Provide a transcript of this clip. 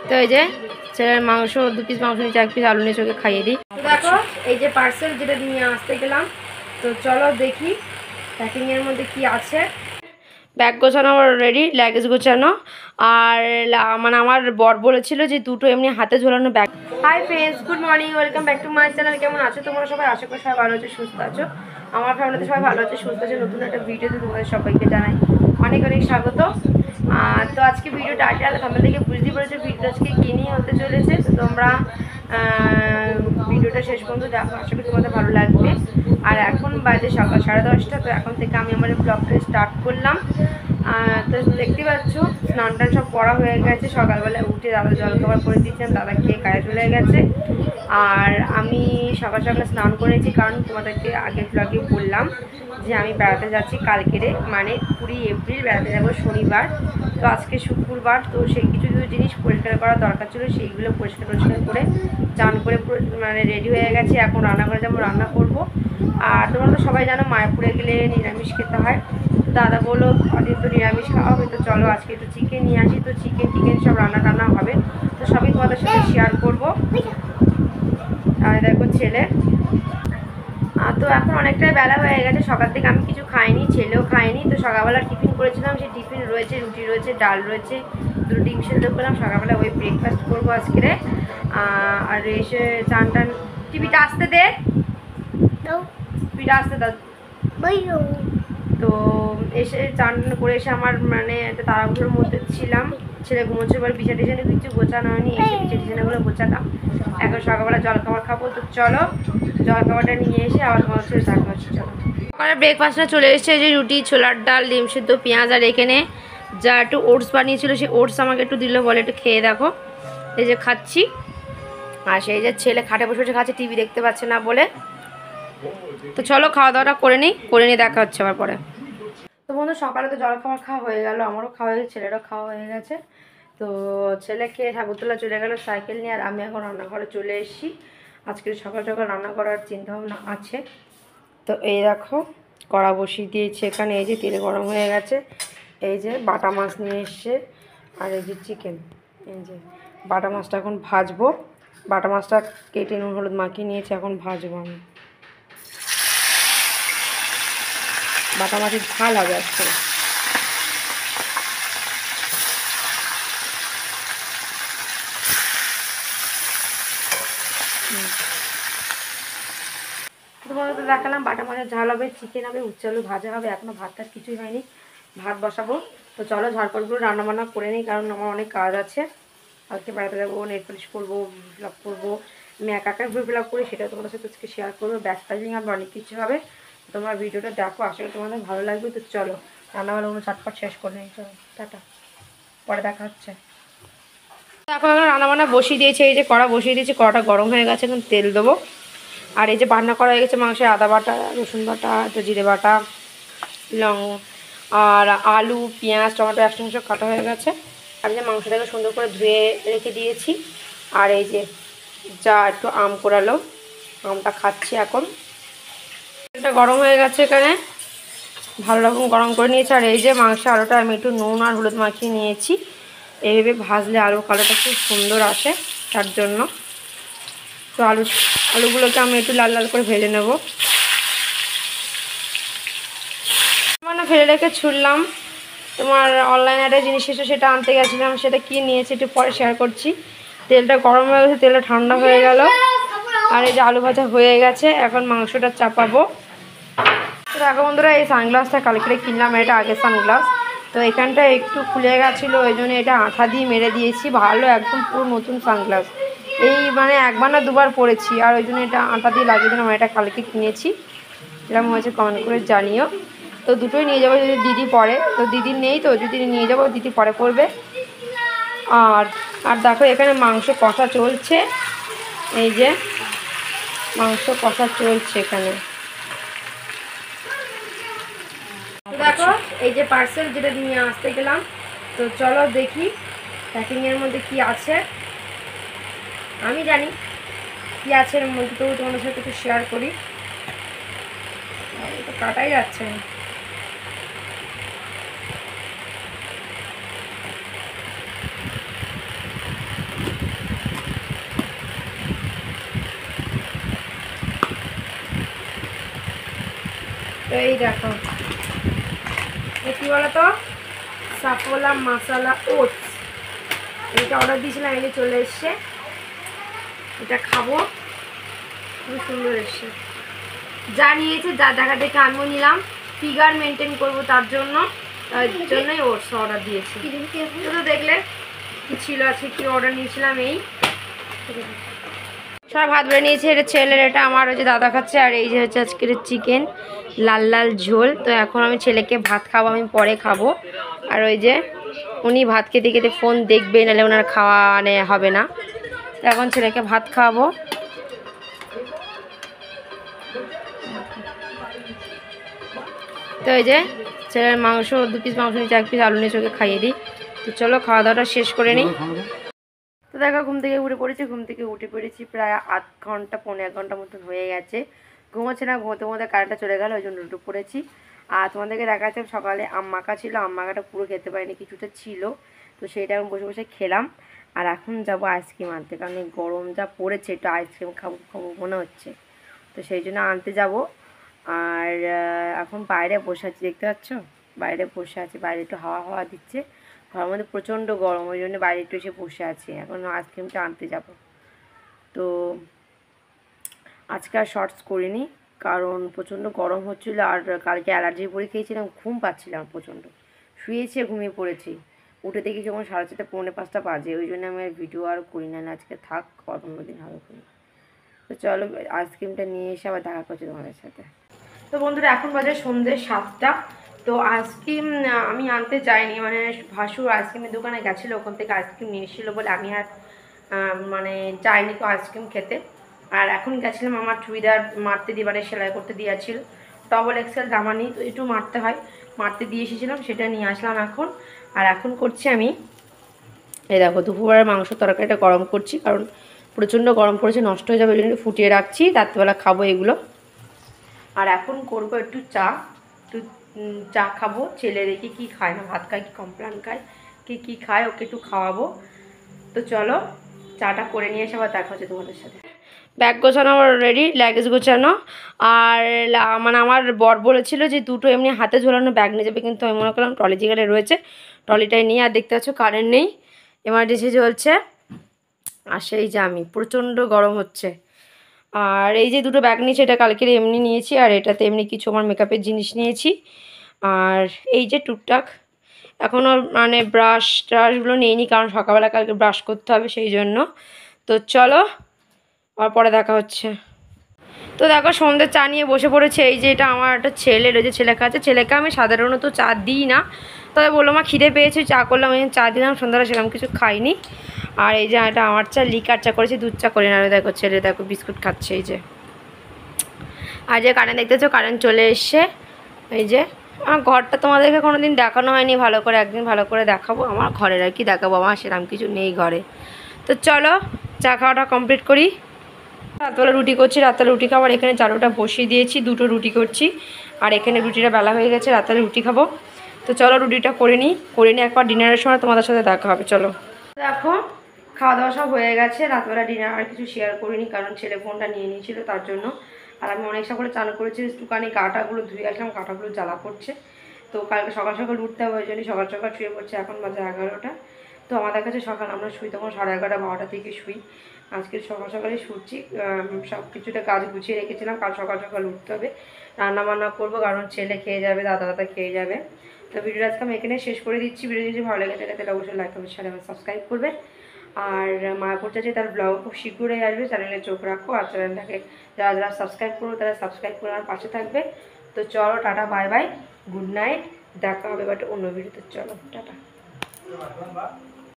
তো এই যে ছেলের মাংস 2 পিস মাংস নিচে 1 পিস আলু নিয়ে ওকে খাইয়ে দিই। দেখো এই যে পার্সেল যেটা নিয়ে আসতে গেলাম, তো চলো দেখি প্যাকিংয়ের মধ্যে কি আছে। ব্যাগ গোছানো আমার রেডি, লাগেজ গোছানো। আর মানে আমার বর বলেছিল যে দুটো এমনি হাতে ঝোলানো bag. Hi friends, good morning, welcome back to my channel. কেমন আছো তোমরা সবাই? আশা করি সবাই ভালো আছে, সুস্থ আছো। আমার ফ্যামিলিতে সবাই ভালো আছে, সুস্থ আছে। নতুন একটা ভিডিওতে তোমাদের সবাইকে জানাই অনেক অনেক স্বাগত। তো আজকে ভিডিও টাইটেল সামনে থেকে বুঝতেই পেরেছো ভিডিও আজকে কী নিয়ে হতে চলেছে। তো তোমরা ভিডিওটা শেষ পর্যন্ত দেখো, আশা করি তোমাদের ভালো লাগবে। আর এখন বাজে সকাল 10:30। তো এখন থেকে আমি আমার ব্লগটা স্টার্ট করলাম। তো দেখতে পাচ্ছ স্নান টান সব করা হয়ে গেছে। সকালবেলায় উঠে দাদা জলখাবার করে দিচ্ছেন, দাদা খেয়ে কাজে চলে গেছে। আর আমি সকাল সকালে স্নান করেছি, কারণ তোমাদেরকে আগের ব্লগে বললাম যে আমি বেড়াতে যাচ্ছি কালকেরে, মানে 20 এপ্রিল বেড়াতে যাবো শনিবার। তো আজকে শুক্রবার, তো সেই কিছু কিছু জিনিস পরিষ্কার করা দরকার ছিল, সেইগুলো পরিষ্কার করে চান করে মানে রেডি হয়ে গেছে। এখন রান্না করে যাবো, রান্না করব। আর তোমরা তো সবাই জানো মায়াপুরে গেলে নিরামিষ খেতে হয়। দাদা বললো অদিন তো নিরামিষ খাওয়া হবে, তো চলো আজকে একটু চিকেন নিয়ে আসি। তো চিকেন সব রান্না হবে, তো সবই তোমাদের সাথে শেয়ার করবো। আর দেখো ছেলে, তো এখন অনেকটাই বেলা হয়ে গেছে, সকাল থেকে আমি কিছু খাইনি, ছেলেও খাইনি। তো সকালবেলা টিফিন করেছিলাম, সেই টিফিন রয়েছে, রুটি রয়েছে, ডাল রয়েছে, 2 ডিম সেদ্ধ করলাম। সকালবেলা ওই ব্রেকফাস্ট করবো আজকে। আর এসে চান টান, টিভিটা আসতে দে, টিভিটা আসতে দাও। তো এসে চান করে এসে আমার মানে একটা তাড়াহুড়োর মধ্যে ছিলাম, ছেলে ঘুমোচ্ছে, এবার বিছানা টিছানা কিছু গোছানো হয়নি, এসে বিছানা টিছানাগুলো গোছাতাম। এখন সকালবেলা জলখাবার খাবো, তো চলো জলখাবারটা নিয়ে এসে আবার তোমার সাথে দেখা হচ্ছে। চলো সকালে ব্রেকফাস্টটা চলে এসেছে, যে রুটি, ছোলার ডাল, ডিম সিদ্ধ, পেঁয়াজ। আর এখানে যা একটু ওটস বানিয়েছিল, সেই ওটস আমাকে একটু দিল, বলে একটু খেয়ে দেখো। এই যে খাচ্ছি। আর সেই যে ছেলে খাটে বসে বসে খাচ্ছে, টিভি দেখতে পাচ্ছে না বলে। তো চলো খাওয়া দাওয়াটা করে নিয়ে দেখা হচ্ছে আবার পরে। তো বন্ধু সকালে তো জলখাবার খাওয়া হয়ে গেল, আমারও খাওয়া হয়ে গেছে, ছেলেরও খাওয়া হয়ে গেছে। তো ছেলে খেয়ে ঠাকুরতলা চলে গেল সাইকেল নিয়ে, আর আমি এখন রান্নাঘরে চলে এসেছি। আজকে সকাল সকাল রান্না করার চিন্তাভাবনা আছে। তো এই দেখো কড়া বসিয়ে দিয়েছি এখানে, এই যে তেল গরম হয়ে গেছে। এই যে বাটা মাছ নিয়ে এসছে, আর এই যে চিকেন। এই যে বাটা মাছটা এখন ভাজবো। বাটা মাছটা কেটে নুন হলুদ মাখিয়ে নিয়েছি, এখন ভাজবো আমি। বাটা মাছের ঝাল হবে আজকে। তোমাদের তো দেখালাম বাটা মাছের ঝাল হবে, চিকেন হবে, উচ্ছে আলু ভাজা হবে। এখনও ভাতটা কিছুই হয়নি, ভাত বসাবো। তো চলো ঝটপটগুলো রান্নাবান্না করে নিই, কারণ আমার অনেক কাজ আছে। আজকে বেড়াতে যাবো, নেট পলিশ করবো, ব্লগ করবো। আমি একা ব্লগ করি, সেটা তোমাদের সাথে আজকে শেয়ার করবো। ব্যাগ প্যাকিং আর অনেক কিছু হবে। তোমার ভিডিওটা দেখো, আশা করি তোমাদের ভালো লাগবে। তো চলো রান্নাবান্নাগুলো চটপট শেষ করে নিই। চলো টাটা, পরে দেখা হচ্ছে। এখন রান্নাবান্না বসিয়ে দিয়েছি, এই যে কড়া বসিয়ে দিয়েছি, কড়াটা গরম হয়ে গেছে, এখন তেল দেবো। আর এই যে বান্না করা হয়ে গেছে মাংসের আদা বাটা, রসুন বাটা, একটু জিরে বাটা, লং আর আলু, পেঁয়াজ, টমেটো একসঙ্গে সব কাটা হয়ে গেছে। আর যে মাংসটাকে সুন্দর করে ধুয়ে রেখে দিয়েছি। আর এই যে যা একটু আম কোড়ালো, আমটা খাচ্ছি এখন। এটা গরম হয়ে গেছে, এখানে ভালো রকম গরম করে নিয়েছি। আর এই যে মাংস আলুটা আমি একটু নুন আর হলুদ মাখিয়ে নিয়েছি। এইভাবে ভাজলে আলুর কালারটা খুব সুন্দর আসে, তার জন্য। তো আলুগুলোকে আমি একটু লাল লাল করে ভেজে নেব। মানে ফেলে রেখে ছুড়লাম, তোমার অনলাইনে একটা জিনিস এসে সেটা আনতে গেছিলাম, সেটা কি নিয়েছি একটু পরে শেয়ার করছি। তেলটা গরম হয়ে গেছে, তেলটা ঠান্ডা হয়ে গেল। আর এই যে আলু ভাজা হয়ে গেছে, এখন মাংসটা চাপাবো। তো দেখো বন্ধুরা, এই সানগ্লাসটা কালকে কিনলাম, এটা আগের সানগ্লাস। তো এখানটা একটু খুলে গেছিলো, ওই জন্য এটা আঠা দিয়ে মেরে দিয়েছি। ভালো একদম পুরো নতুন সানগ্লাস, এই মানে একবার না দুবার পরেছি, আর ওই জন্য এটা আঠা দিয়ে লাগিয়ে দিলাম। এটা কালকে কিনেছি, এরকম হয়েছে কমেন্ট করে জানিও। তো দুটোই নিয়ে যাবো, যদি দিদি পরে, তো দিদির নেই, তো যদি নিয়ে যাবো, দিদি পরে পরবে। আর আর দেখো এখানে মাংস কষা চলছে, এই যে মাংস কষা চলছে এখানে। দেখো এই যে পার্সেল যেটা নিয়ে আসতে গেলাম, তো চলো দেখি প্যাকিংয়ের মধ্যে কি আছে। আমি জানি কি আছে এর মধ্যে, তবু তোমাদের সাথে একটু শেয়ার করি। তো কাটাই যাচ্ছে না। এই দেখো কী বলো তো, সাফোলা মশালা ওটস, এটা অর্ডার দিয়েছিলাম, এনে চলে এসছে। এটা খাবো, খুব সুন্দর এসছে। যা নিয়েছে যা দেখা দেখে আমিও নিলাম, ফিগার মেনটেন করবো তার জন্যই ওটস অর্ডার দিয়েছি। শুধু দেখলে কী ছিল, আজকে কী অর্ডার নিয়েছিলাম। এই সব ভাত বেড়ে নিয়েছি, এটা ছেলের, এটা আমার হচ্ছে দাদা খাচ্ছে। আর এই যে হচ্ছে আজকের চিকেন লাল লাল ঝোল। তো এখন আমি ছেলেকে ভাত খাবো, আমি পরে খাবো। আর ওই যে উনি ভাত খেতে খেতে ফোন দেখবে, নাহলে ওনার খাওয়া হবে না। তো এখন ছেলেকে ভাত খাওয়াবো। তো এই যে ছেলের মাংস, 2 পিস মাংস নিচে 1 পিস আলু নিচে ওকে খাইয়ে দিই। তো চলো খাওয়া দাওয়াটা শেষ করে নিই। তো দেখো ঘুম থেকে উঠে পড়েছি, ঘুম থেকে উঠে পড়েছি প্রায় 8 ঘন্টা 1.5 ঘন্টা মতন হয়ে গেছে। ঘুমোচ্ছে না, ঘুমোতে ঘুমোতে কারেন্টটা চলে গেল, ওই জন্য উঠে পড়েছি। আর তোমাদেরকে দেখাচ্ছে সকালে আম মাখা ছিল, আম মাখাটা পুরো খেতে পারিনি, কিছুটা ছিল। তো সেইটা আমি বসে বসে খেলাম। আর এখন যাব আইসক্রিম আনতে, কারণ এই গরম যা পড়েছে, একটু আইসক্রিম খাবো খাবো মনে হচ্ছে। তো সেই জন্য আনতে যাব। আর এখন বাইরে বসে আছি, দেখতে পাচ্ছ বাইরে বসে আছি, বাইরে একটু হাওয়া হাওয়া দিচ্ছে। ঘরের মধ্যে প্রচণ্ড গরম, ওই জন্য বাইরে একটু এসে বসে আছি। এখন আইসক্রিমটা আনতে যাব। তো আজকে আর শর্টস করিনি, কারণ প্রচণ্ড গরম হচ্ছিলো। আর কালকে অ্যালার্জি পরে খেয়েছিলাম, ঘুম পাচ্ছিলাম প্রচণ্ড, শুয়েছি ঘুমিয়ে পড়েছি। উঠে দেখি যখন 4:30 4:45 বাজে, ওই জন্য আমি আর ভিডিও আর করি না, আজকে থাক, অন্য দিন হবে করি। তো চলো আইসক্রিমটা নিয়ে এসে আবার দেখা করছি তোমাদের সাথে। তো বন্ধুরা এখন বাজে সন্ধ্যে 7টা। তো আইসক্রিম আমি আনতে যাইনি, মানে ভাসুর আইসক্রিমের দোকানে গেছিলো, ওখান থেকে আইসক্রিম নিয়ে এসেছিলো বলে আমি আর যাইনি তো আইসক্রিম খেতে। আর এখন গেছিলাম আমার চুড়িদার মারতে দিয়ে, মানে সেলাই করতে দিয়েছিল, ডবল এক্সেল জামা নিই, তো একটু মারতে হয়, মারতে দিয়ে এসেছিলাম, সেটা নিয়ে আসলাম এখন। আর এখন করছি আমি, এই দেখো দুপুরবেলার মাংস তরকারিটা গরম করছি, কারণ প্রচণ্ড গরম পড়েছে, নষ্ট হয়ে যাবে, ওই জন্য ফুটিয়ে রাখছি, রাত্রিবেলা খাবো এগুলো। আর এখন করবো একটু চা খাবো। ছেলে দেখি কী খায়, না ভাত খায় কি কমপ্লেন খায়, কী খায়, ওকে একটু খাওয়াবো। তো চলো চাটা করে নিয়ে এসে আবার দেখা হচ্ছে তোমাদের সাথে। ব্যাগ গোছানো আমার রেডি, লাগেজ গোছানো। আর মানে আমার বর বলেছিল যে 2টো এমনি হাতে ঝোলানো ব্যাগ নিয়ে যাবে, কিন্তু আমি মনে করলাম ট্রলি যেখানে রয়েছে ট্রলিটাই নিয়ে। আর দেখতে পাচ্ছ কারেন্ট নেই, এমার্জেন্সি চলছে। আর সেই যে আমি প্রচণ্ড গরম হচ্ছে। আর এই যে 2টো ব্যাগ নিয়েছি, এটা কালকের এমনি নিয়েছি, আর এটাতে এমনি কিছু আমার মেকআপের জিনিস নিয়েছি। আর এই যে টুকটাক এখনও মানে ব্রাশ ট্রাশগুলো নিইনি, কারণ সকালবেলা কালকে ব্রাশ করতে হবে, সেই জন্য। তো চলো আর পরে দেখা হচ্ছে। তো দেখো সন্ধ্যে চা নিয়ে বসে পড়েছে। এই যে এটা আমার একটা ছেলে রয়েছে, ছেলে খাচ্ছে। ছেলেকে আমি সাধারণত চা দিই না, তবে বললো মা খিদে পেয়েছে, চা করলাম, আমি চা দিলাম। সন্ধ্যাবেলা সেরকম কিছু খাইনি। আর এই যে এটা আমার চা, লিকার চা করেছি, দুধ চা করি না। দেখো ছেলে দেখো বিস্কুট খাচ্ছে। এই যে আর যে কারেন্ট দেখতেছো, কারেন্ট চলে এসছে। এই যে আমার ঘরটা তোমাদেরকে কোনো দিন দেখানো হয়নি ভালো করে, একদিন ভালো করে দেখাবো। আমার ঘরের আর কি দেখাবো, আমার সেরকম কিছু নেই ঘরে। তো চলো চা খাওয়াটা কমপ্লিট করি। রাতবেলা রুটি করছি, রাতবেলা রুটি খাবার, এখানে চালুটা বসিয়ে দিয়েছি, 2টো রুটি করছি। আর এখানে রুটিটা বেলা হয়ে গেছে, রাতবেলা রুটি খাবো। তো চলো রুটিটা করে নিই একবার ডিনারের সময় তোমাদের সাথে দেখা হবে। চলো দেখো খাওয়া দাওয়া সব হয়ে গেছে। রাতবেলা ডিনার আর কিছু শেয়ার করিনি, কারণ ছেলে ফোনটা নিয়ে নিয়েছিল তার জন্য। আর আমি অনেক করে চান করেছি, একটুখানি কাঁটাগুলো ধুয়ে আসলাম, কাঁটাগুলো জ্বালা করছে। তো কালকে সকাল সকাল উঠতে হবে, ওই জন্য সকাল সকাল শুয়ে পড়ছে। এখন বাজে 11টা। তো আমাদের কাছে সকাল, আমরা শুই তখন 11:30 12টা থেকে শুই। আজকে সকাল সকালে শুচ্ছি, সব কিছুটা কাজ গুছিয়ে রেখেছিলাম, কাল সকাল সকাল উঠতে হবে, রান্না বান্না করবো, কারণ ছেলে খেয়ে যাবে, দাদা খেয়ে যাবে। তো ভিডিওটা আজকে আমি এখানে শেষ করে দিচ্ছি। ভিডিও যদি ভালো লেগে থাকে তাহলে অবশ্যই লাইক কমেন্ট শেয়ার এবং সাবস্ক্রাইব করবে। আর মায়াপুর চাচি তার ব্লগ খুব শীঘ্রই আসবে, চ্যানেলে চোখ রাখো। আর চ্যানেলটাকে যারা যারা সাবস্ক্রাইব করবো তারা সাবস্ক্রাইব করে আমার পাশে থাকবে। তো চলো tata, bye bye, good night, দেখা হবে বাট অন্য ভিডিওতে। চলো টাটা।